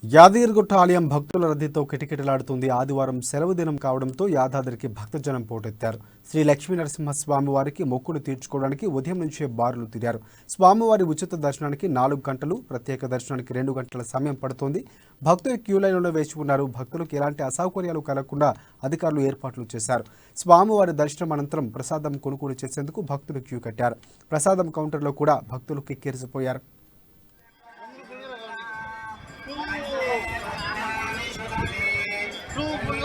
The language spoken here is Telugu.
యాదగిరిగుట్ట ఆలయం భక్తుల రద్దీతో కిటకిటలాడుతుంది. ఆదివారం సెలవు దినం కావడంతో యాదాద్రికి భక్తజనం పోటెత్తారు. శ్రీ లక్ష్మీ నరసింహస్వామి వారికి మొక్కులు తీర్చుకోవడానికి ఉదయం నుంచే బారులు తీరారు. స్వామివారి ఉచిత దర్శనానికి 4 గంటలు, ప్రత్యేక దర్శనానికి 2 గంటల సమయం పడుతోంది. భక్తులు క్యూలైన్లో వేచి ఉన్నారు. భక్తులకు ఎలాంటి అసౌకర్యాలు కలగకుండా అధికారులు ఏర్పాట్లు చేశారు. స్వామివారి దర్శనం అనంతరం ప్రసాదం కొనుగోలు చేసేందుకు భక్తులు క్యూ కట్టారు. ప్రసాదం కౌంటర్లో కూడా భక్తులు కిక్కిరిసిపోయారు. True